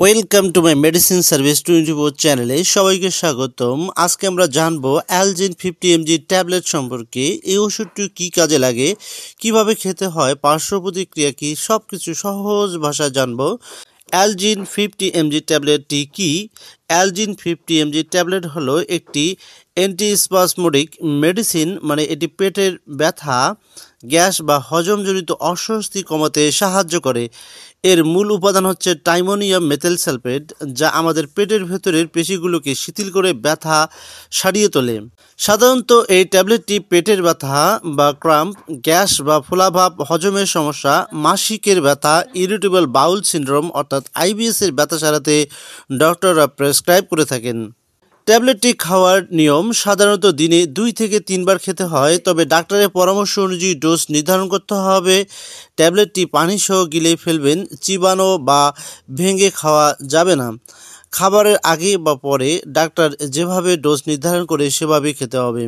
Welcome to my medicine service 24 চ্যানেলে সবাইকে স্বাগতম। আজকে আমরা জানবো অ্যালজিন 50 mg ট্যাবলেট সম্পর্কে। এই ওষুধটি কী কাজে লাগে, কিভাবে খেতে হয়, পার্শ্ব প্রতিক্রিয়া কী, সব কিছু সহজ ভাষায় জানবো। অ্যালজিন 50 mg ট্যাবলেটটি কি? অ্যালজিন 50 mg ট্যাবলেট হলো একটি অ্যান্টিস্পাসমোডিক মেডিসিন, মানে এটি পেটের ব্যথা, গ্যাস বা হজমজনিত অস্বস্তি কমাতে সাহায্য করে। এর মূল উপাদান হচ্ছে টাইমোনিয়াম মেথাইল সালফেট, যা আমাদের পেটের ভেতরের পেশিগুলোকে শিথিল করে ব্যথা সারিয়ে তোলে। সাধারণত এই ট্যাবলেটটি পেটের ব্যথা বা ক্রাম্প, গ্যাস বা ফোলাভাব, হজমের সমস্যা, মাসিকের ব্যথা, ইরিটেবল বাউল সিনড্রোম অর্থাৎ আইবিএস এর ব্যথা সারাতে ডক্টররা প্রেসক্রাইব করে থাকেন। ট্যাবলেটটি খাওয়ার নিয়ম সাধারণত দিনে 2 থেকে 3 বার খেতে হয়, তবে ডাক্তারের পরামর্শ অনুযায়ী ডোজ নির্ধারণ করতে হবে। ট্যাবলেটটি পানিসহ গিলে ফেলবেন, চিবানো বা ভেঙে খাওয়া যাবে না। খাবারের আগে বা পরে ডাক্তার যেভাবে ডোজ নির্ধারণ করে সেভাবেই খেতে হবে।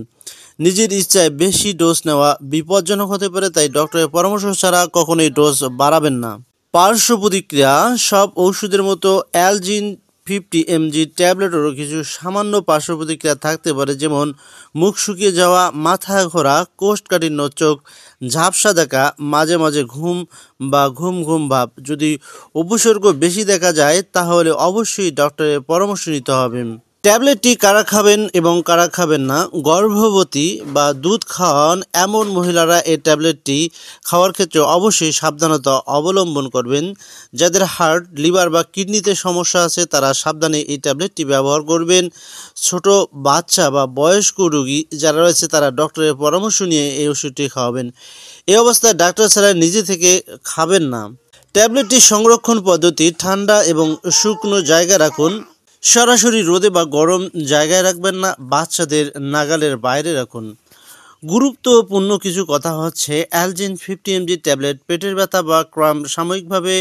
নিজের ইচ্ছায় বেশি ডোজ নেওয়া বিপজ্জনক হতে পারে, তাই ডক্টরের পরামর্শ ছাড়া কখনোই ডোজ বাড়াবেন না। পার্শ্ব প্রতিক্রিয়া: সব ওষুধের মতো অ্যালজিন 50 mg ট্যাবলেটেরও কিছু সামান্য পার্শ্ব প্রতিক্রিয়া থাকতে পারে, যেমন মুখ শুকিয়ে যাওয়া, মাথা ঘোরা, কোষ্ঠকাঠিন্য, চোখ ঝাপসা দেখা, মাঝে মাঝে ঘুম বা ঘুম ঘুম ভাব। যদি উপসর্গ বেশি দেখা যায় তাহলে অবশ্যই ডক্টরের পরামর্শ নিতে হবে। ট্যাবলেটটি কারা খাবেন এবং কারা খাবেন না: গর্ভবতী বা দুধ খাওয়ান এমন মহিলারা এই ট্যাবলেটটি খাওয়ার ক্ষেত্রে অবশ্যই সাবধানতা অবলম্বন করবেন। যাদের হার্ট, লিভার বা কিডনিতে সমস্যা আছে তারা সাবধানে এই ট্যাবলেটটি ব্যবহার করবেন। ছোট বাচ্চা বা বয়স্ক রোগী যারা রয়েছে তারা ডক্টরের পরামর্শ নিয়ে এই ওষুধটি খাওয়াবেন। এই অবস্থায় ডাক্তার ছাড়া নিজে থেকে খাবেন না। ট্যাবলেটটি সংরক্ষণ পদ্ধতি: ঠান্ডা এবং শুকনো জায়গায় রাখুন, সরাসরি রোদে বা গরম জায়গায় রাখবেন না, বাচ্চাদের নাগালের বাইরে রাখুন। গুরুত্বপূর্ণ কিছু কথা হচ্ছে, অ্যালজিন 50 mg ট্যাবলেট পেটের ব্যথা বা ক্রাম্প সাময়িকভাবে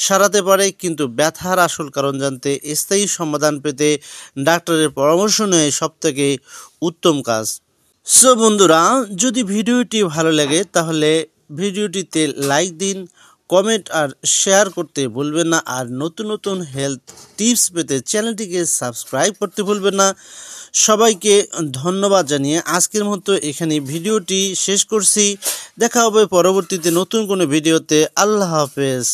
সারাতে পারে, কিন্তু ব্যথার আসল কারণ জানতে, স্থায়ী সমাধান পেতে ডাক্তারের পরামর্শ নেওয়া সবথেকে উত্তম কাজ। সো বন্ধুরা, যদি ভিডিওটি ভালো লাগে তাহলে ভিডিওটিতে লাইক দিন, কমেন্ট আর শেয়ার করতে ভুলবেন না, আর নতুন নতুন হেলথ টিপস পেতে চ্যানেলটিকে সাবস্ক্রাইব করতে ভুলবেন না। সবাইকে ধন্যবাদ জানিয়ে আজকের মতো এখানে ভিডিওটি শেষ করছি। দেখা হবে পরবর্তীতে নতুন কোনো ভিডিওতে। আল্লাহ হাফেজ।